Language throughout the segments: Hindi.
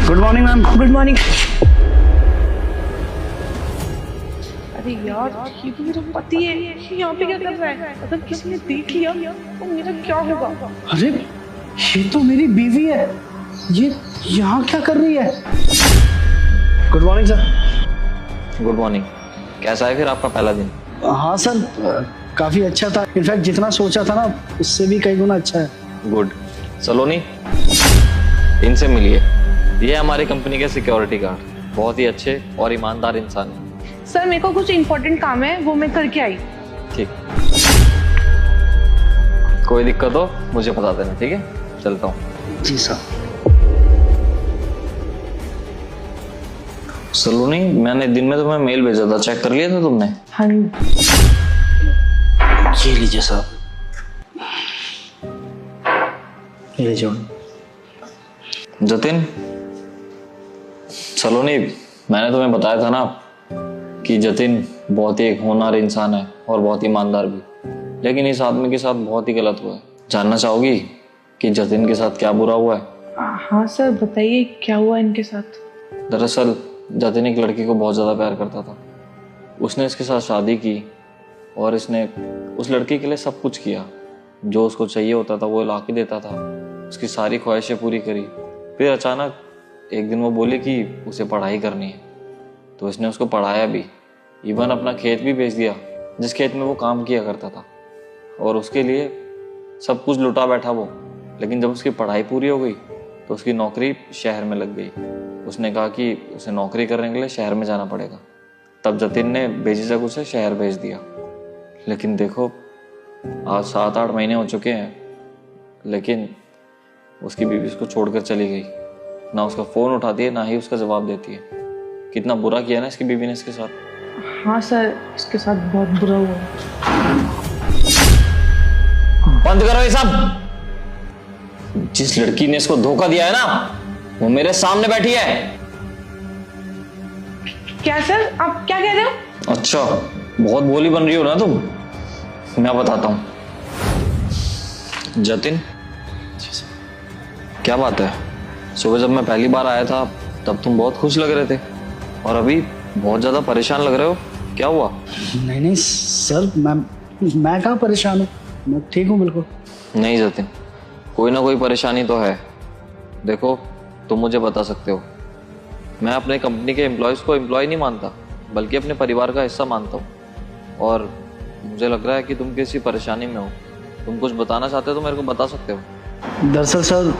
Good morning ma'am. Good morning. अरे यार, ये तो मेरा पति है, ये यहाँ पे क्या कर रहा है? अगर किसी ने देख लिया तो मेरा क्या होगा? अरे ये तो मेरी बीवी है, ये यहाँ क्या कर रही है? Good morning sir. Good morning. कैसा है फिर आपका पहला दिन? हाँ सर, काफ़ी अच्छा था। इनफैक्ट जितना सोचा था ना उससे भी कई गुना अच्छा है। गुड। सलोनी, इनसे मिलिए। ये हमारी कंपनी के सिक्योरिटी गार्ड, बहुत ही अच्छे और ईमानदार इंसान है। सर मेरे को कुछ इम्पोर्टेंट काम है, वो मैं करके आई। ठीक, कोई दिक्कत हो मुझे बता देना, ठीक है? चलता हूँ। जी सर। सलोनी, मैंने दिन में तुम्हें मेल भेजा था, चेक कर लिया था तुमने? हाँ। ये लीजिए सर, ये लीजिए। जतिन, सलोनी, मैंने तुम्हें बताया था ना कि जतिन बहुत ही एक होनहार इंसान है और बहुत ईमानदार भी, लेकिन इस आदमी के साथ बहुत ही गलत हुआ है। जानना चाहोगी कि जतिन के साथ क्या बुरा हुआ है? हाँ सर, बताइए क्या हुआ इनके साथ? दरअसल जतिन एक लड़की को बहुत ज़्यादा प्यार करता था। उसने इसके साथ शादी की और इसने उस लड़की के लिए सब कुछ किया, जो उसको चाहिए होता था वो ला के देता था, उसकी सारी ख्वाहिशें पूरी करी। फिर अचानक एक दिन वो बोली कि उसे पढ़ाई करनी है, तो इसने उसको पढ़ाया भी, इवन अपना खेत भी बेच दिया जिस खेत में वो काम किया करता था, और उसके लिए सब कुछ लुटा बैठा वो। लेकिन जब उसकी पढ़ाई पूरी हो गई तो उसकी नौकरी शहर में लग गई। उसने कहा कि उसे नौकरी करने के लिए शहर में जाना पड़ेगा। तब जतिन ने बेझिझक उसे शहर भेज दिया। लेकिन देखो, आज 7-8 महीने हो चुके हैं, लेकिन उसकी बीवी उसको छोड़कर चली गई। ना उसका फ़ोन उठाती है, ना ही उसका जवाब देती है। कितना बुरा किया ना इसकी बीवी ने इसके साथ। हाँ सर, इसके साथ बहुत बुरा हुआ। बंद करो ये सब। जिस लड़की ने इसको धोखा दिया है ना, वो मेरे सामने बैठी है। क्या सर, आप क्या कह रहे हो? अच्छा, बहुत भोली बन रही हो ना तुम। मैं बताता हूँ। जतिन, क्या बात है? सुबह जब मैं पहली बार आया था तब तुम बहुत खुश लग रहे थे, और अभी बहुत ज्यादा परेशान लग रहे हो। क्या हुआ? नहीं नहीं सर, मैं कहाँ परेशान हूँ, मैं ठीक हूँ बिल्कुल। नहीं जतिन, कोई ना कोई परेशानी तो है। देखो, तुम मुझे बता सकते हो। मैं अपने कंपनी के एम्प्लॉयज़ को एम्प्लॉय नहीं मानता, बल्कि अपने परिवार का हिस्सा मानता हूँ, और मुझे लग रहा है कि तुम किसी परेशानी में हो। तुम कुछ बताना चाहते हो तो मेरे को बता सकते हो। दरअसल सर,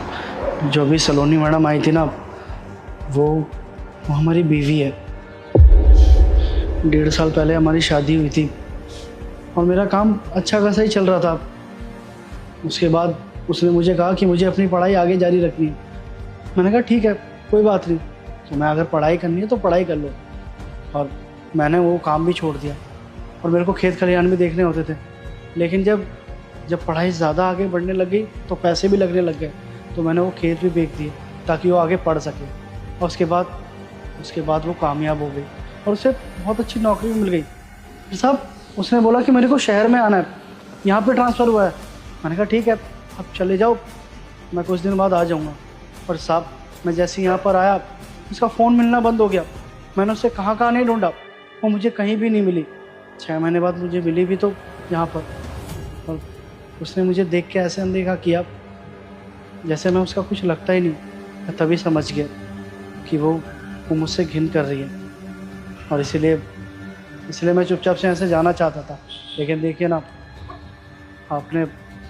जो भी सलोनी मैडम आई थी ना, वो हमारी बीवी है। 1.5 साल पहले हमारी शादी हुई थी और मेरा काम अच्छा खासा ही चल रहा था। उसके बाद उसने मुझे कहा कि मुझे अपनी पढ़ाई आगे जारी रखनी है। मैंने कहा ठीक है, कोई बात नहीं, तो मैं अगर पढ़ाई करनी है तो पढ़ाई कर लो। और मैंने वो काम भी छोड़ दिया, और मेरे को खेत खलिहान भी देखने होते थे। लेकिन जब पढ़ाई ज़्यादा आगे बढ़ने लग गई तो पैसे भी लगने लग गए, तो मैंने वो खेत भी बेच दिए ताकि वो आगे पढ़ सके। और उसके बाद वो कामयाब हो गई और उसे बहुत अच्छी नौकरी भी मिल गई। साहब, उसने बोला कि मेरे को शहर में आना है, यहाँ पे ट्रांसफ़र हुआ है। मैंने कहा ठीक है, अब चले जाओ, मैं कुछ दिन बाद आ जाऊँगा। और साहब, मैं जैसे यहाँ पर आया, उसका फ़ोन मिलना बंद हो गया। मैंने उसे कहाँ नहीं ढूंढा, वो मुझे कहीं भी नहीं मिली। 6 महीने बाद मुझे मिली भी तो यहाँ पर, और उसने मुझे देख के ऐसे अनदेखा किया जैसे मैं उसका कुछ लगता ही नहीं। मैं तभी समझ गया कि वो मुझसे घिन कर रही है, और इसलिए मैं चुपचाप से ऐसे जाना चाहता था। लेकिन देखिए ना, आपने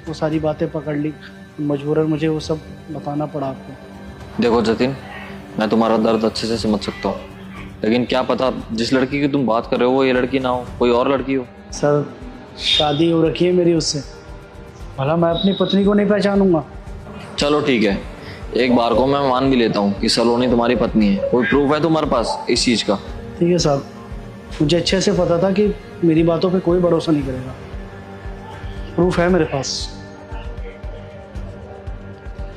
वो सारी बातें पकड़ ली, मजबूरन मुझे वो सब बताना पड़ा आपको। देखो जतिन, मैं तुम्हारा दर्द अच्छे से समझ सकता हूँ, लेकिन क्या पता जिस लड़की की तुम बात कर रहे हो वो ये लड़की ना हो, कोई और लड़की हो। सर, शादी हो रखी है मेरी उससे, भला मैं अपनी पत्नी को नहीं पहचानूंगा? चलो ठीक है, एक बार को मैं मान भी लेता हूँ कि सलोनी तुम्हारी पत्नी है। कोई प्रूफ है तुम्हारे पास इस चीज़ का? ठीक है साहब, मुझे अच्छे से पता था कि मेरी बातों पे कोई भरोसा नहीं करेगा। प्रूफ है मेरे पास,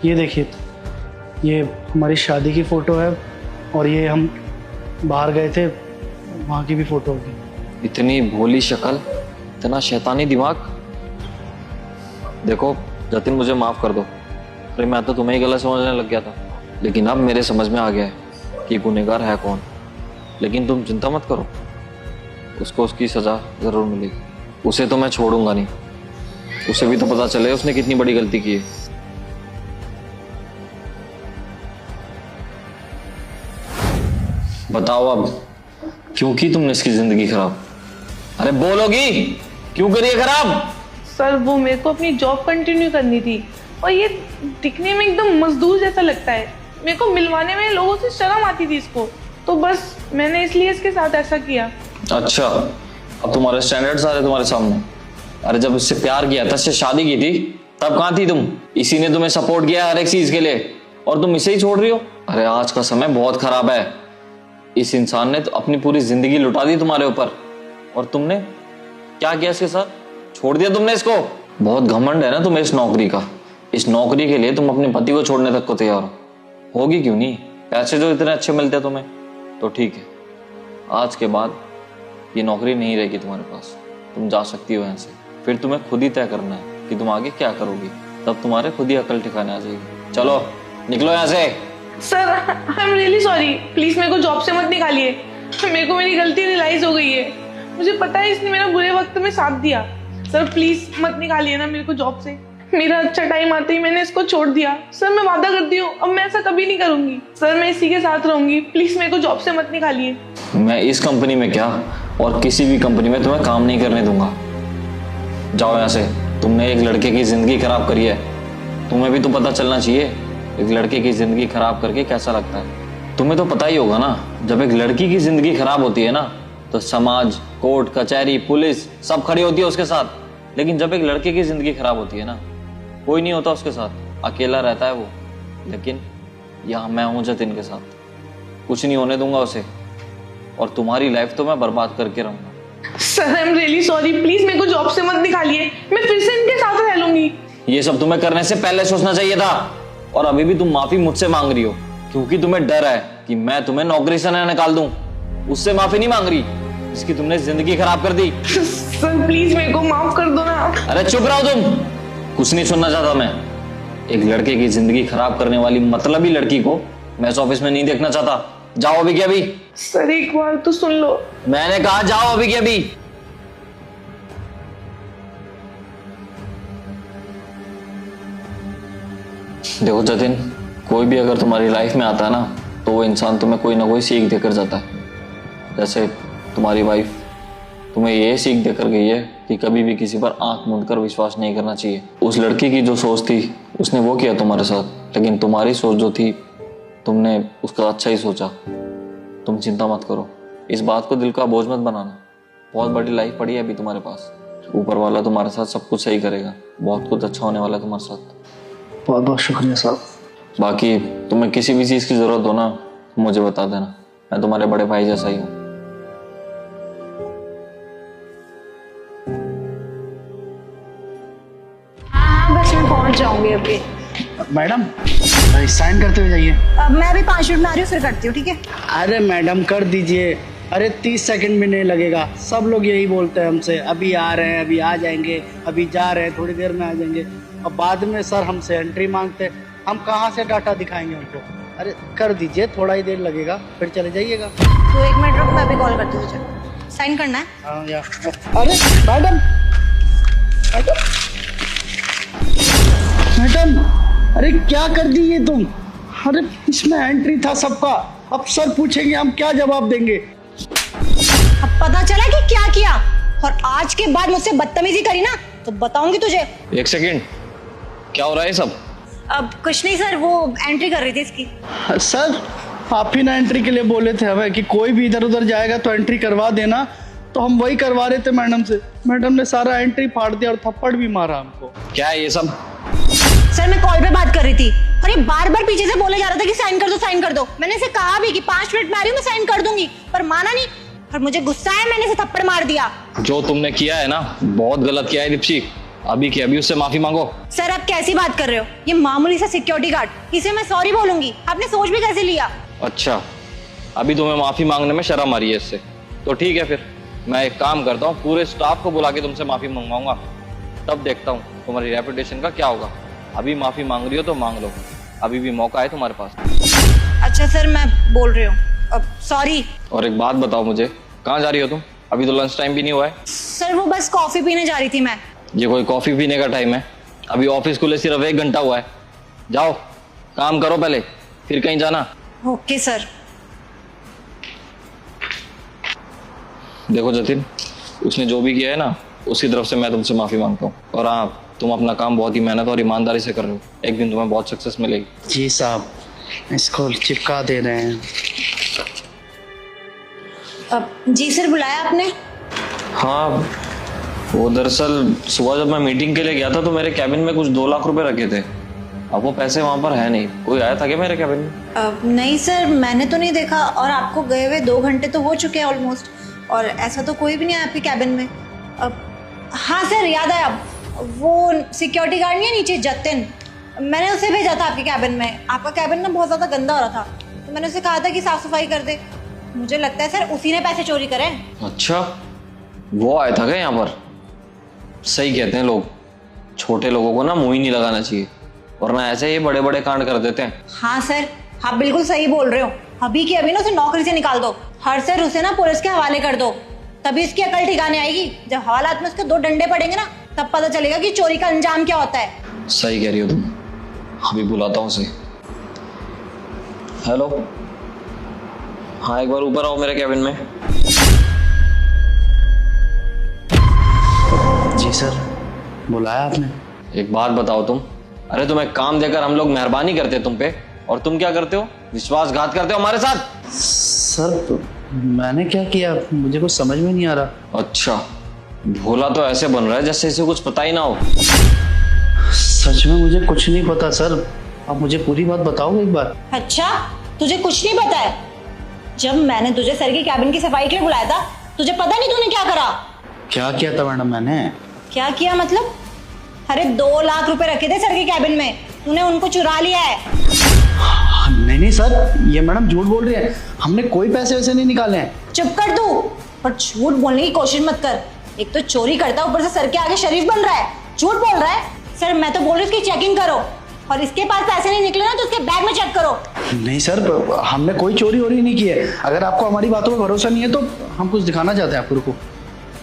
ये देखिए, ये हमारी शादी की फ़ोटो है, और ये हम बाहर गए थे, वहाँ की भी फ़ोटो होगी। इतनी भोली शक्ल, इतना शैतानी दिमाग। देखो जतिन, मुझे माफ़ कर दो, अरे मैं तो तुम्हें ही गलत समझने लग गया था। लेकिन अब मेरे समझ में आ गया है कि गुनहगार है कौन। लेकिन तुम चिंता मत करो, उसको उसकी सजा जरूर मिलेगी। उसे तो मैं छोड़ूंगा नहीं, उसे भी तो पता चले उसने कितनी बड़ी गलती की है। बताओ अब क्यों की तुमने इसकी जिंदगी खराब? अरे बोलोगी क्यों करी है खराब? सर वो मेरे को अपनी जॉब कंटिन्यू करनी थी और ये दिखने में एकदम मजदूर जैसा लगता है। मेरे को मिलवाने में लोगों से शर्म आती थी इसको, तो बस मैंने इसलिए इसके साथ ऐसा किया। अच्छा, अब तुम्हारे स्टैंडर्ड्स आ रहे तुम्हारे सामने। अरे जब इससे प्यार किया था, इससे शादी की थी, तब कहाँ थी तुम? इसी ने तुम्हें सपोर्ट किया हर एक चीज के लिए और तुम इसे ही छोड़ रही हो। अरे आज का समय बहुत खराब है। इस इंसान ने तो अपनी पूरी जिंदगी लुटा दी तुम्हारे ऊपर और तुमने क्या किया इसके साथ? छोड़ दिया तुमने इसको। बहुत घमंड है ना तुम्हें इस नौकरी का। इस नौकरी के लिए तुम अपने पति को छोड़ने तक को तैयार हो। होगी क्यों नहीं? पैसे जो इतने अच्छे मिलते हैं तुम्हें, तो ठीक है, आज के बाद ये नौकरी नहीं रहेगी तुम्हारे पास। तुम जा सकती हो यहाँ से। फिर तुम्हें खुद ही तय करना है कि तुम आगे क्या करोगी, तब तुम्हारे खुद ही अकल ठिकाने आ जाएगी। चलो निकलो यहाँ से। Sir I am really sorry, please मेरे को जॉब से मत निकालिए। मेरे को मेरी गलती रियलाइज हो गई है। मुझे पता है इसने मेरा बुरे वक्त में साथ दिया। सर प्लीज मत निकालिए ना मेरे को जॉब से। मेरा अच्छा टाइम आते ही मैंने इसको छोड़ दिया। सर मैं वादा करती हूँ अब मैं ऐसा कभी नहीं करूंगी। सर मैं इसी के साथ रहूंगी, प्लीज मेरे को जॉब से मत निकालिए। मैं इस कंपनी में क्या और किसी भी कंपनी में तुम्हें काम नहीं करने दूंगा। जाओ यहाँ से। तुमने एक लड़के की जिंदगी खराब करी है, तुम्हें भी तो पता चलना चाहिए एक लड़के की जिंदगी खराब करके कैसा लगता है। तुम्हें तो पता ही होगा ना, जब एक लड़की की जिंदगी खराब होती है ना, तो समाज, कोर्ट कचहरी, पुलिस सब खड़ी होती है उसके साथ। लेकिन जब एक लड़के की जिंदगी खराब होती है ना, कोई नहीं होता उसके साथ, अकेला रहता है वो। लेकिन यहाँ मैं हूं जतिन के साथ, कुछ नहीं होने दूंगा उसे और तुम्हारी लाइफ तो मैं बर्बाद करके रहूंगा। Sir I am really sorry, please मेरे को जॉब से मत निकालिए। मैं फिर से इनके साथ रह लूंगी। ये सब तुम्हें करने से पहले सोचना चाहिए था और अभी भी तुम माफी मुझसे मांग रही हो क्योंकि तुम्हें डर है कि मैं तुम्हें नौकरी से न निकाल दूं। उससे माफी नहीं मांग रही जिसकी तुमने जिंदगी खराब कर दी। सर प्लीज मेरे को माफ कर दो ना। अरे चुप रहो तुम, कुछ नहीं सुनना चाहता मैं। एक लड़के की जिंदगी खराब करने वाली मतलबी लड़की को मैं इस ऑफिस में नहीं देखना चाहता। जाओ अभी के अभी। सर एक बार तो सुन लो। मैंने कहा जाओ अभी के अभी। देखो जतिन, कोई भी अगर तुम्हारी लाइफ में आता है ना, तो वो इंसान तुम्हें कोई ना कोई सीख देकर जाता है। जैसे तुम्हारी वाइफ तुम्हें ये सीख देकर गई है कि कभी भी किसी पर आंख मूंद कर विश्वास नहीं करना चाहिए। उस लड़की की जो सोच थी उसने वो किया तुम्हारे साथ, लेकिन तुम्हारी सोच जो थी तुमने उसका अच्छा ही सोचा। तुम चिंता मत करो, इस बात को दिल का बोझ मत बनाना। बहुत बड़ी लाइफ पड़ी है अभी तुम्हारे पास। ऊपर वाला तुम्हारे साथ सब कुछ सही करेगा, बहुत कुछ अच्छा होने वाला है तुम्हारे साथ। बहुत बहुत शुक्रिया साहब। बाकी तुम्हें किसी भी चीज की जरूरत हो ना, मुझे बता देना, मैं तुम्हारे बड़े भाई जैसा ही हूँ। बस मैं पहुंच जाऊंगी अभी। मैडम साइन करते हुए जाइए। मैं अभी 5 मिनट में आ रही हूँ, फिर करती हूँ, ठीक है? अरे मैडम कर दीजिए। अरे 30 सेकंड भी नहीं लगेगा। सब लोग यही बोलते हैं हमसे, अभी आ रहे हैं, अभी आ जाएंगे, अभी जा रहे हैं, थोड़ी देर में आ जाएंगे। और बाद में सर हमसे एंट्री मांगते हैं, हम कहाँ से डाटा दिखाएंगे उनको। अरे कर दीजिए, थोड़ा ही देर लगेगा, फिर चले जाइएगा। तो 1 मिनट रुक, मैं अभी कॉल करती हूँ तुझे। साइन करना है? हाँ या अरे मैडम मैडम मैडम, अरे क्या कर दी ये तुम? अरे इसमें एंट्री था सबका, अब सर पूछेंगे हम क्या जवाब देंगे? अब पता चला कि क्या किया, और आज के बाद मुझसे बदतमीजी करी ना तो बताऊंगी तुझे। एक सेकेंड, क्या हो रहा है सब? अब कुछ नहीं सर, वो एंट्री कर रही थी इसकी। सर आप ही ना एंट्री के लिए बोले थे हमें कि कोई भी इधर उधर जाएगा तो एंट्री करवा देना, तो हम वही करवा रहे थे मैडम से। मैडम ने सारा एंट्री फाड़ दिया और थप्पड़ भी मारा हमको। क्या है ये सब? सर मैं कॉल पे बात कर रही थी और ये बार बार पीछे से बोले जा रहा था कि साइन कर दो, साइन कर दो। मैंने इसे कहा भी कि 5 मिनट में आ रही हूँ, मैं साइन कर दूंगी, पर माना नहीं और मुझे गुस्सा है, मैंने इसे थप्पड़ मार दिया। जो तुमने किया है ना, बहुत गलत किया है दीप्ति। अभी की अभी उससे माफी मांगो। सर आप कैसी बात कर रहे हो? ये मामूली सा सिक्योरिटी गार्ड, इसे मैं सॉरी बोलूंगी। आपने सोच भी कैसे लिया? अच्छा, अभी तुम्हें माफी मांगने में शर्म आ रही है इससे, तो ठीक है, फिर मैं एक काम करता हूँ, पूरे स्टाफ को बुला के तुमसे माफी मंगवाऊंगा, तब देखता हूँ तुम्हारी रेपुटेशन का क्या होगा। अभी माफी मांग रही हो तो मांग लो, अभी भी मौका है तुम्हारे पास। अच्छा सर, मैं बोल रही हूँ, सॉरी। और एक बात बताओ मुझे, कहाँ जा रही हो तुम? अभी तो लंच टाइम भी नहीं हुआ है। सर वो बस कॉफी पीने जा रही थी मैं। ये कोई कॉफी पीने का टाइम है? अभी ऑफिस खुले सिर्फ 1 घंटा हुआ है। जाओ काम करो पहले, फिर कहीं जाना। Okay sir. देखो जतिन, उसने जो भी किया है ना, उसकी तरफ से मैं तुमसे माफी मांगता हूँ। और हाँ, तुम अपना काम बहुत ही मेहनत और ईमानदारी से कर रहे हो। एक दिन तुम्हें बहुत सक्सेस मिलेगी। जी साहब, इसको चिपका दे रहे हैं। जी सर, बुलाया आपने? हाँ, वो दरअसल सुबह जब मैं मीटिंग के लिए गया था तो मेरे कैबिन में कुछ 2 लाख रुपए रखे थे। अब वो पैसे वहां पर है नहीं। कोई आया था क्या मेरे कैबिन में? नहीं सर, मैंने तो नहीं देखा, और आपको गए हुए 2 घंटे तो हो चुके हैं ऑलमोस्ट, और ऐसा तो कोई भी नहीं है आपके कैबिन में। हाँ सर, याद आया, वो सिक्योरिटी गार्ड नहीं है नीचे, जतिन, मैंने उसे भेजा था आपके कैबिन में। आपका कैबिन ना बहुत ज़्यादा गंदा हो रहा था, तो मैंने उसे कहा था कि साफ सफाई कर दे। मुझे लगता है सर उसी ने पैसे चोरी करे। अच्छा, वो आया था क्या यहाँ पर? सही कहते हैं लोग, छोटे लोगों को ना मुंह ही नहीं लगाना चाहिए, वरना ऐसे ही बड़े बड़े कांड कर देते हैं। हाँ सर, आप बिल्कुल सही बोल रहे हो। अभी की अभी ना उसे नौकरी से निकाल दो, हर सर उसे ना पुलिस के हवाले कर दो, तभी इसकी अकल ठिकाने आएगी। जब हवालात में उसके 2 डंडे पड़ेंगे ना, तब पता चलेगा कि चोरी का अंजाम क्या होता है। सही कह रही हो तुम। अभी बुलाता हूँ उसे। हेलो, हाँ एक बार ऊपर आओ मेरे कैबिन में। जी सर, बुलाया आपने? एक बात बताओ तुम, अरे तुम्हें काम देकर हम लोग मेहरबानी करते तुम पे, और तुम क्या करते हो? विश्वासघात करते हो हमारे साथ। सर मैंने क्या किया, मुझे कुछ समझ में नहीं आ रहा। अच्छा, भोला तो ऐसे बन रहा है जैसे इसे कुछ पता ही ना हो। सच में मुझे कुछ नहीं पता सर, आप मुझे पूरी बात बताओगे एक बार? अच्छा, तुझे कुछ नहीं पता है? जब मैंने तुझे सर की कैबिन की सफाई के लिए बुलाया था, तुझे पता नहीं तूने क्या करा? क्या किया था मैडम मैंने? क्या किया मतलब? अरे 2 लाख रुपए रखे थे सर के कैबिन में, तूने उनको चुरा लिया है। नहीं नहीं सर, ये मैडम झूठ बोल रही है, हमने कोई पैसे वैसे नहीं निकाले हैं। चुप कर तू, पर झूठ बोलने की कोशिश मत कर। एक तो चोरी करता, ऊपर से सर के आगे शरीफ बन रहा है, झूठ बोल रहा है। सर मैं तो बोल रही हूँ इसकी चेकिंग करो, और इसके पास पैसे नहीं निकले ना तो उसके बैग में चेक करो। नहीं सर, हमने कोई चोरी वोरी नहीं की है। अगर आपको हमारी बातों पर भरोसा नहीं है तो हम कुछ दिखाना चाहते हैं आपको। रुको।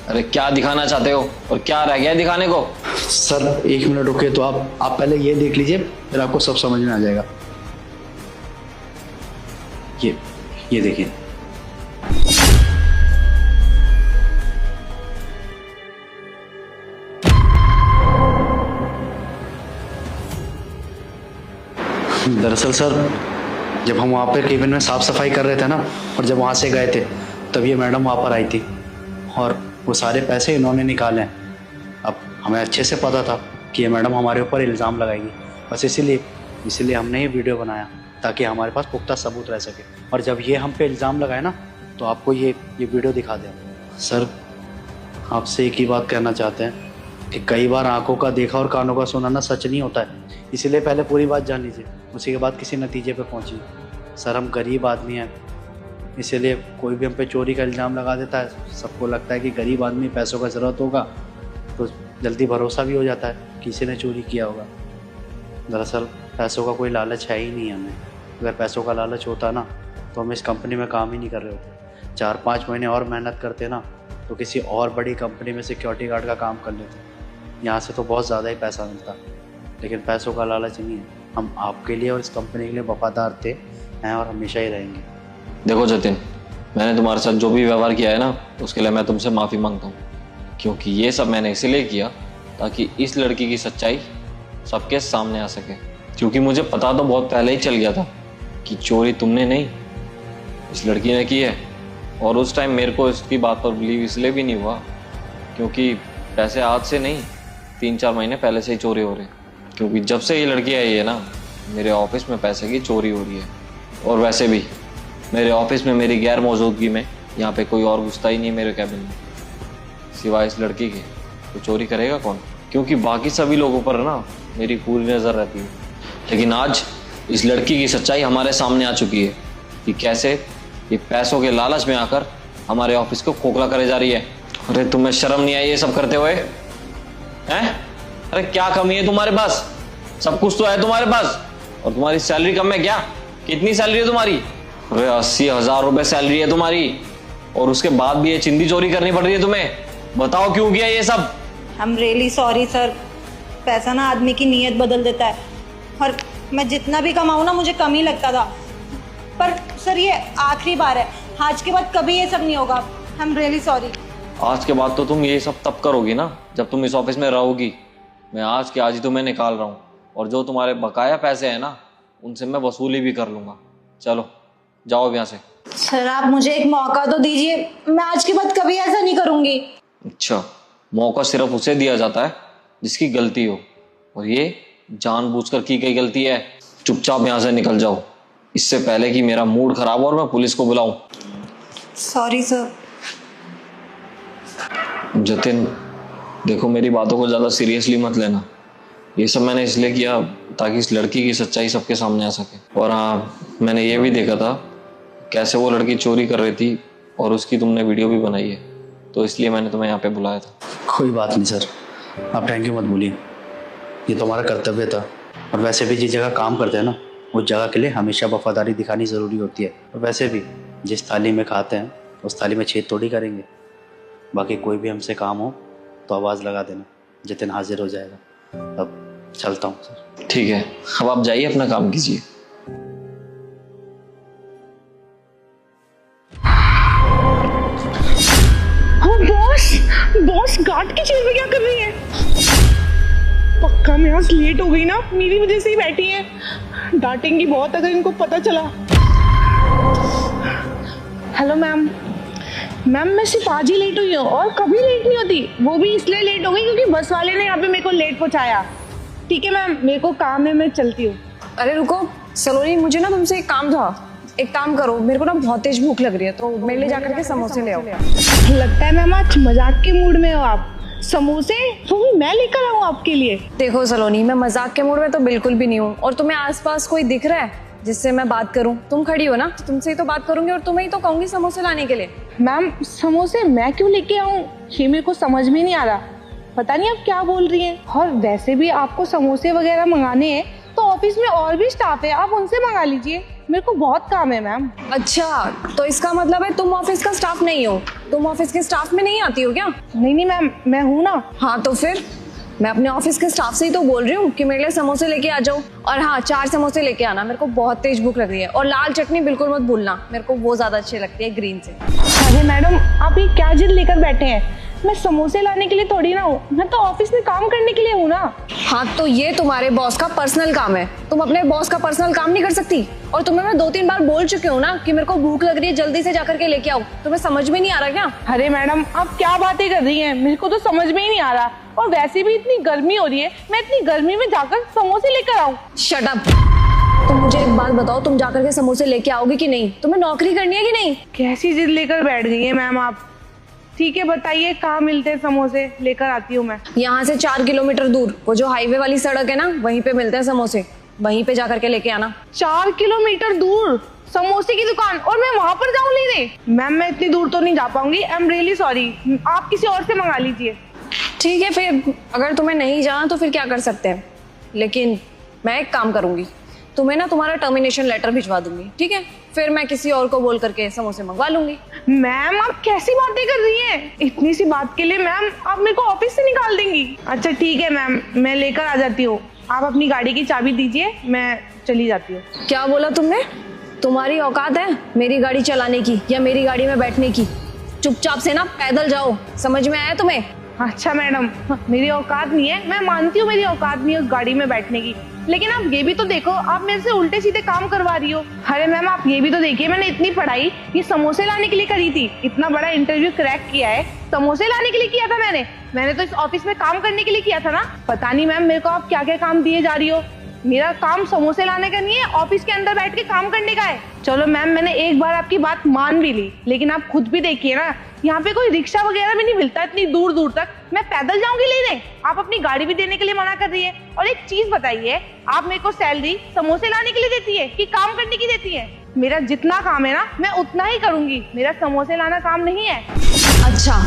अरे क्या दिखाना चाहते हो, और क्या रह गया दिखाने को? सर 1 मिनट रुके तो आप पहले ये देख लीजिए, फिर आपको सब समझ में आ जाएगा। ये देखिए। दरअसल सर, जब हम वहाँ पे केबिन में साफ सफाई कर रहे थे ना, और जब वहाँ से गए थे, तब ये मैडम वहाँ पर आई थी, और वो सारे पैसे इन्होंने निकाले हैं। अब हमें अच्छे से पता था कि ये मैडम हमारे ऊपर इल्ज़ाम लगाएगी, बस इसीलिए हमने ये वीडियो बनाया, ताकि हमारे पास पुख्ता सबूत रह सके। और जब ये हम पे इल्ज़ाम लगाए ना, तो आपको ये वीडियो दिखा दें। सर आपसे एक ही बात कहना चाहते हैं कि कई बार आंखों का देखा और कानों का सुना ना सच नहीं होता है, इसीलिए पहले पूरी बात जान लीजिए, उसी के बाद किसी नतीजे पे पहुंचिए। सर हम गरीब आदमी हैं, इसीलिए कोई भी हम पे चोरी का इल्ज़ाम लगा देता है। सबको लगता है कि गरीब आदमी, पैसों का ज़रूरत होगा तो जल्दी भरोसा भी हो जाता है कि किसी ने चोरी किया होगा। दरअसल पैसों का कोई लालच है ही नहीं हमें। अगर पैसों का लालच होता ना तो हम इस कंपनी में काम ही नहीं कर रहे होते। 4-5 महीने और मेहनत करते ना तो किसी और बड़ी कंपनी में सिक्योरिटी गार्ड का काम कर लेते। यहाँ से तो बहुत ज़्यादा ही पैसा मिलता, लेकिन पैसों का लालच नहीं है। हम आपके लिए और इस कंपनी के लिए वफादार थे, हैं और हमेशा ही रहेंगे। देखो जतिन, मैंने तुम्हारे साथ जो भी व्यवहार किया है ना, उसके लिए मैं तुमसे माफ़ी मांगता हूँ, क्योंकि ये सब मैंने इसलिए किया ताकि इस लड़की की सच्चाई सबके सामने आ सके। क्योंकि मुझे पता तो बहुत पहले ही चल गया था कि चोरी तुमने नहीं, इस लड़की ने की है। और उस टाइम मेरे को इसकी बात पर बिलीव इसलिए भी नहीं हुआ क्योंकि पैसे आज से नहीं, 3-4 महीने पहले से ही चोरी हो रहे। क्योंकि जब से ये लड़की आई है ना, मेरे ऑफिस में पैसे की चोरी हो रही है। और वैसे भी मेरे ऑफिस में मेरी गैर मौजूदगी में यहाँ पे कोई और घुसता ही नहीं मेरे कैबिन में, सिवाय इस लड़की के। तो चोरी करेगा कौन? क्योंकि बाकी सभी लोगों पर ना मेरी पूरी नज़र रहती है। लेकिन आज इस लड़की की सच्चाई हमारे सामने आ चुकी है कि कैसे ये पैसों के लालच में आकर हमारे ऑफिस को खोखला करे जा रही है। अरे तुम्हें शर्म नहीं आई ये सब करते हुए? हैं? अरे क्या कमी है तुम्हारे पास? सब कुछ तो है तुम्हारे पास, और तुम्हारी सैलरी कम है क्या? कितनी सैलरी है तुम्हारी? अरे 80,000 रुपए सैलरी है तुम्हारी, और उसके बाद भी ये चिंदी चोरी करनी पड़ रही है तुम्हें। बताओ क्यों किया ये सब? I am really sorry sir. पैसा ना आदमी की नीयत बदल देता है, और मैं जितना भी कमाऊँ ना मुझे कम ही लगता था। पर सर ये आखिरी बार है, आज के बाद कभी ये सब नहीं होगा। I am really sorry. आज के बाद तो तुम ये सब तब करोगी ना जब तुम इस ऑफिस में रहोगी। मैं आज के आज ही तुम्हें निकाल रहा हूँ, और जो तुम्हारे बकाया पैसे हैं ना उनसे मैं वसूली भी कर लूंगा। चलो जाओ अब यहाँ से। सर आप मुझे एक मौका तो दीजिए, मैं आज के बाद कभी ऐसा नहीं करूँगी। अच्छा, मौका सिर्फ उसे दिया जाता है जिसकी गलती हो, और ये जानबूझकर की गई गलती है। चुपचाप यहाँ से निकल जाओ, इससे पहले कि मेरा मूड खराब हो और मैं पुलिस को बुलाऊं। Sorry sir. जतिन देखो, मेरी बातों को ज़्यादा सीरियसली मत लेना। ये सब मैंने इसलिए किया ताकि इस लड़की की सच्चाई सबके सामने आ सके। और हाँ, मैंने ये भी देखा था कैसे वो लड़की चोरी कर रही थी, और उसकी तुमने वीडियो भी बनाई है, तो इसलिए मैंने तुम्हें यहाँ पे बुलाया था। कोई बात नहीं सर, आप थैंक यू मत बोलिए, ये तो हमारा कर्तव्य था। और वैसे भी जिस जगह काम करते हैं ना उस जगह के लिए हमेशा वफादारी दिखानी ज़रूरी होती है। और वैसे भी जिस थाली में खाते हैं उस थाली में छेद थोड़ी करेंगे। बाकी कोई भी हमसे काम हो तो आवाज़ लगा देना, जितन हाजिर हो जाएगा। अब चलता हूँ सर। ठीक है, अब आप जाइए अपना काम कीजिए। बॉस गार्ड की चेयर पे क्या कर रही है? पक्का मैं आज लेट हो गई ना, मेरी वजह से ही बैठी है। डांटेंगी बहुत अगर इनको पता चला। Hello ma'am. मैम मैं सिर्फ आज ही लेट हुई हूँ और कभी लेट नहीं होती, वो भी इसलिए लेट हो गई क्योंकि बस वाले ने यहाँ पे मेरे को लेट पहुँचाया। ठीक है मैम, मेरे को काम है, मैं चलती हूँ। अरे रुको सलोनी, मुझे ना तुमसे एक काम था। एक काम करो, मेरे को ना बहुत तेज भूख लग रही है, तो मेरे लिए जाकर के समोसे ले आओ। लगता है मैम आज मजाक के मूड में हो आप। समोसे वो भी मैं लेकर आऊँ आपके लिए? देखो सलोनी, मैं मजाक के मूड में तो बिल्कुल भी नहीं हूँ। और तुम्हें आसपास कोई दिख रहा है जिससे मैं बात करूँ? तुम खड़ी हो ना, तो तुमसे ही तो बात करूंगी और तुम्हें ही तो कहूंगी समोसे लाने के लिए। मैम समोसे मैं क्यों लेके आऊँ, ये मेरे को समझ में नहीं आ रहा। पता नहीं आप क्या बोल रही हैं। और वैसे भी आपको समोसे वगैरह मंगाने हैं तो ऑफिस में और भी स्टाफ है, आप उनसे मंगा लीजिए, मेरे को बहुत काम है मैम। अच्छा, तो इसका मतलब है तुम ऑफिस का स्टाफ नहीं हो? तुम ऑफिस के स्टाफ में नहीं आती हो क्या? नहीं मैम, मैं हूँ ना। हाँ तो फिर मैं अपने ऑफिस के स्टाफ से ही तो बोल रही हूँ कि मेरे लिए समोसे लेके आ जाओ। और हाँ, 4 समोसे लेके आना, मेरे को बहुत तेज भूख लग रही है। और लाल चटनी बिल्कुल मत भूलना, मेरे को वो ज्यादा अच्छी लगती है ग्रीन से। अरे मैडम आप ये क्या जिद लेकर बैठे हैं? मैं समोसे लाने के लिए थोड़ी ना हूँ, मैं तो ऑफिस में काम करने के लिए हूँ ना। हाँ तो ये तुम्हारे बॉस का पर्सनल काम है, तुम अपने बॉस का पर्सनल काम नहीं कर सकती? और तुम्हें मैं 2-3 बार बोल चुकी हूँ ना कि मेरे को भूख लग रही है, जल्दी से जाकर के लेके आओ। तुम्हें समझ में नहीं आ रहा क्या? अरे मैडम आप क्या बातें कर रही हैं, मेरे को तो समझ में ही नहीं आ रहा। और वैसे भी इतनी गर्मी हो रही है, मैं इतनी गर्मी में जाकर समोसे लेकर आऊँ? Shut up. तुम मुझे एक बात बताओ, तुम जाकर के समोसे लेके आओगी कि नहीं? तुम्हें नौकरी करनी है कि नहीं? कैसी जिद लेकर बैठ गई है मैम आप। ठीक है बताइए कहाँ मिलते हैं समोसे, लेकर आती हूँ मैं। यहाँ से 4 किलोमीटर दूर वो जो हाईवे वाली सड़क है ना, वहीं पे मिलते हैं समोसे, वहीं पे जाकर के लेके आना। 4 किलोमीटर दूर समोसे की दुकान, और मैं वहां पर जाऊँ लेने? मैम मैं इतनी दूर तो नहीं जा पाऊंगी, आई एम रियली सॉरी, आप किसी और से मंगा लीजिए। ठीक है, फिर अगर तुम्हें नहीं जाना तो फिर क्या कर सकते हैं। लेकिन मैं एक काम करूंगी, तुम्हें ना तुम्हारा टर्मिनेशन लेटर भिजवा दूंगी, ठीक है? फिर मैं किसी और को बोल करके समोसे मंगवा लूंगी। मैम आप कैसी बातें कर रही हैं? इतनी सी बात के लिए मैम आप मेरे को ऑफिस से निकाल देंगी? अच्छा ठीक है मैम, मैं लेकर आ जाती हूँ। आप अपनी गाड़ी की चाबी दीजिए, मैं चली जाती हूँ। क्या बोला तुमने? तुम्हारी औकात है मेरी गाड़ी चलाने की या मेरी गाड़ी में बैठने की? चुपचाप से ना पैदल जाओ, समझ में आया तुम्हें? अच्छा मैडम, मेरी औकात नहीं है, मैं मानती हूँ मेरी औकात नहीं है उस गाड़ी में बैठने की, लेकिन आप ये भी तो देखो, आप मेरे से उल्टे सीधे काम करवा रही हो। अरे मैम आप ये भी तो देखिए, मैंने इतनी पढ़ाई ये समोसे लाने के लिए करी थी, इतना बड़ा इंटरव्यू क्रैक किया है, समोसे लाने के लिए किया था मैंने तो इस ऑफिस में काम करने के लिए किया था ना। पता नहीं मैम मेरे को आप क्या क्या काम दिए जा रही हो। मेरा काम समोसे लाने का नहीं है, ऑफिस के अंदर बैठ के काम करने का है। चलो मैम मैंने एक बार आपकी बात मान भी ली, लेकिन आप खुद भी देखिए ना, यहाँ पे कोई रिक्शा वगैरह भी नहीं मिलता इतनी दूर दूर तक, मैं पैदल जाऊंगी लेने? आप अपनी गाड़ी भी देने के लिए मना कर रही है। और एक चीज बताइए, आप मेरे को सैलरी समोसे लाने के लिए देती है कि काम करने की देती है? मेरा जितना काम है ना मैं उतना ही करूंगी, मेरा समोसे लाना काम नहीं है। अच्छा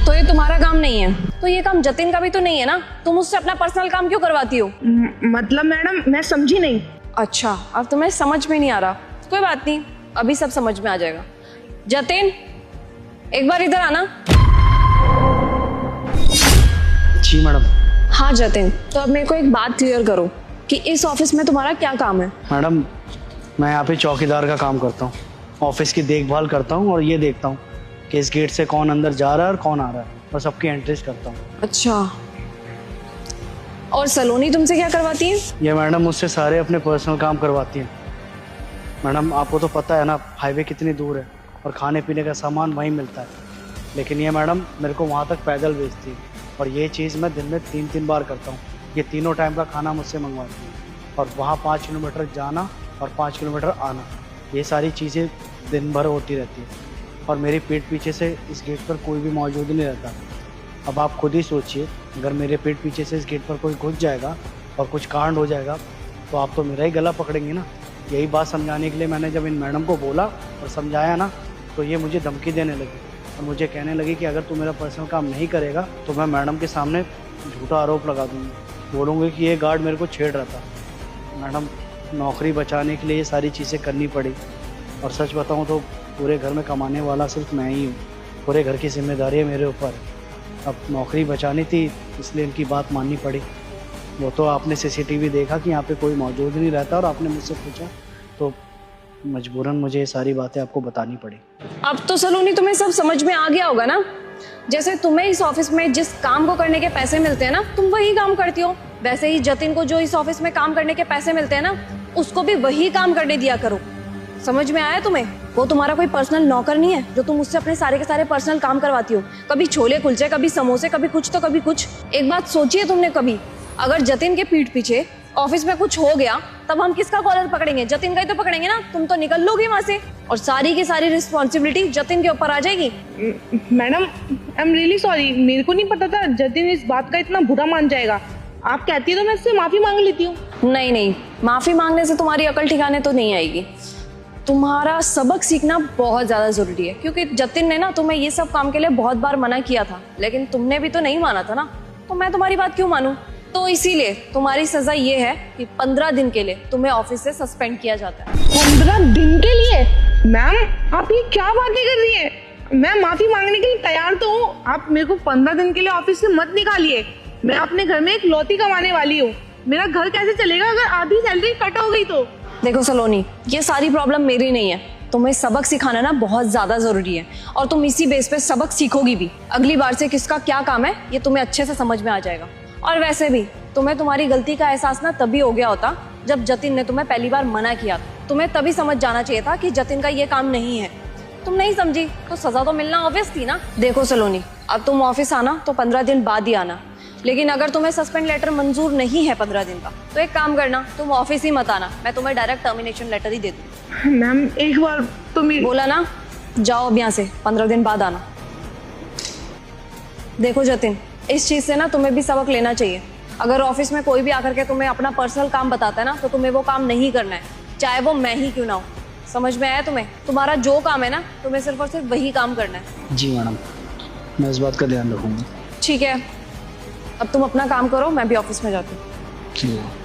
तो ये तुम्हारा काम नहीं है, तो ये काम जतिन का भी तो नहीं है ना? तुम उससे अपना पर्सनल काम क्यों करवाती हो? मतलब मैडम मैं समझी नहीं। अच्छा, अब तुम्हें समझ में नहीं आ रहा, कोई बात नहीं, अभी सब समझ में आ जाएगा। जतिन, एक बार इधर आना। जी मैडम। हाँ जतिन, तो अब मेरे को एक बात क्लियर करो कि इस ऑफिस में तुम्हारा क्या काम है? मैडम, मैं यहाँ पे चौकीदार का काम करता हूँ, ऑफिस की देखभाल करता हूँ और ये देखता हूँ कि इस गेट से कौन अंदर जा रहा है और कौन आ रहा है, बस सबकी एंट्रीज करता हूँ। अच्छा, और सलोनी तुमसे क्या करवाती है? ये मैडम मुझसे सारे अपने पर्सनल काम करवाती हैं। मैडम आपको तो पता है ना हाईवे कितनी दूर है और खाने पीने का सामान वहीं मिलता है, लेकिन ये मैडम मेरे को वहाँ तक पैदल भेजती है और ये चीज़ मैं दिन में 3 बार करता हूँ। ये तीनों टाइम का खाना मुझसे मंगवाती है और वहाँ 5 किलोमीटर जाना और 5 किलोमीटर आना, ये सारी चीज़ें दिन भर होती रहती है और मेरी पीठ पीछे से इस गेट पर कोई भी मौजूद नहीं रहता। अब आप खुद ही सोचिए, अगर मेरे पीठ पीछे से इस गेट पर कोई घुस जाएगा और कुछ कांड हो जाएगा तो आप तो मेरा ही गला पकड़ेंगे ना। यही बात समझाने के लिए मैंने जब इन मैडम को बोला और समझाया ना, तो ये मुझे धमकी देने लगी और मुझे कहने लगी कि अगर तू मेरा पर्सनल काम नहीं करेगा तो मैं मैडम के सामने झूठा आरोप लगा दूँगी, बोलूँगी कि ये गार्ड मेरे को छेड़ रहा था। मैडम, नौकरी बचाने के लिए ये सारी चीज़ें करनी पड़ी और सच बताऊँ तो पूरे घर में कमाने वाला सिर्फ मैं ही हूँ, पूरे घर की जिम्मेदारी है मेरे ऊपर। अब नौकरी बचानी थी इसलिए इनकी बात माननी पड़ी। वो तो आपने सीसीटीवी देखा कि यहाँ पे कोई मौजूद नहीं रहता और आपने मुझसे पूछा तो मजबूरन मुझे ये सारी बातें आपको बतानी पड़ी। अब तो सलोनी तुम्हें सब समझ में आ गया होगा ना। जैसे तुम्हें इस ऑफिस में जिस काम को करने के पैसे मिलते हैं ना, तुम वही काम करती हो, वैसे ही जतिन को जो इस ऑफिस में काम करने के पैसे मिलते हैं ना, उसको भी वही काम करने दिया करो। समझ में आया तुम्हें? वो तुम्हारा कोई पर्सनल नौकर नहीं है जो तुम उससे अपने सारे के सारे पर्सनल काम करवाती हो। कभी छोले कुलचे, कभी समोसे, कभी कुछ तो कभी कुछ। एक बात सोचिए तुमने कभी, अगर जतिन के पीठ पीछे ऑफिस में कुछ हो गया तब हम किसका कॉलर पकड़ेंगे? जतिन का ही तो पकड़ेंगे ना। तुम तो निकल लोगी वहां से और सारी की सारी रिस्पॉन्सिबिलिटी जतिन के ऊपर आ जाएगी। Madam, I am really sorry, मेरे को नहीं पता था जतिन इस बात का इतना बुरा मान जाएगा। आप कहती है तो मैं इससे माफी मांग लेती हूँ। नहीं नहीं, माफी मांगने से तुम्हारी अकल ठिकाने तो नहीं आएगी। तुम्हारा सबक सीखना बहुत ज़्यादा ज़रूरी है, क्योंकि जतिन ने ना तुम्हें ये सब काम के लिए बहुत बार मना किया था, लेकिन तुमने भी तो नहीं माना था ना, तो मैं तुम्हारी बात क्यों मानूं? तो इसीलिए तुम्हारी सज़ा ये है कि 15 दिन के लिए तुम्हें ऑफिस से सस्पेंड किया जाता है। 15 दिन के लिए? मैम, आप ये क्या बातें कर रही है? मैं माफी मांगने के लिए तैयार तो हूँ, आप मेरे को 15 दिन के लिए ऑफिस से मत निकालिए। मैं अपने घर में एक लौती कमाने वाली हूँ, मेरा घर कैसे चलेगा अगर आधी सैलरी कट हो गई तो? देखो सलोनी, ये सारी प्रॉब्लम मेरी नहीं है, तुम्हें सबक सिखाना ना बहुत ज़्यादा ज़रूरी है और तुम इसी बेस पे सबक सीखोगी भी। अगली बार से किसका क्या काम है ये तुम्हें अच्छे से समझ में आ जाएगा। और वैसे भी तुम्हें तुम्हारी गलती का एहसास ना तभी हो गया होता जब जतिन ने तुम्हें पहली बार मना किया था। तुम्हें तभी समझ जाना चाहिए था कि जतिन का ये काम नहीं है। तुम नहीं समझी तो सज़ा तो मिलना ऑब्वियस थी ना। देखो सलोनी, अब तुम ऑफिस आना तो 15 दिन बाद ही आना, लेकिन अगर तुम्हें सस्पेंड लेटर मंजूर नहीं है 15 दिन का तो एक काम करना, तुम ऑफिस ही मत आना, मैं तुम्हें डायरेक्ट टर्मिनेशन लेटर ही दे दूँ। मैम, एक बार तो मेरी बोला ना, जाओ अब यहाँ से, 15 दिन बाद आना। देखो जतिन, इस चीज़ से ना तुम्हें भी सबक लेना चाहिए। अगर ऑफिस में कोई भी आकर के तुम्हें अपना पर्सनल काम बताता है ना, तो तुम्हें वो काम नहीं करना है, चाहे वो मैं ही क्यों ना हो। समझ में आया तुम्हें? तुम्हारा जो काम है ना, तुम्हें सिर्फ और सिर्फ वही काम करना है। जी मैडम, मैं इस बात का ध्यान रखूँगा। ठीक है, अब तुम अपना काम करो, मैं भी ऑफिस में जाती हूँ। ठीक है।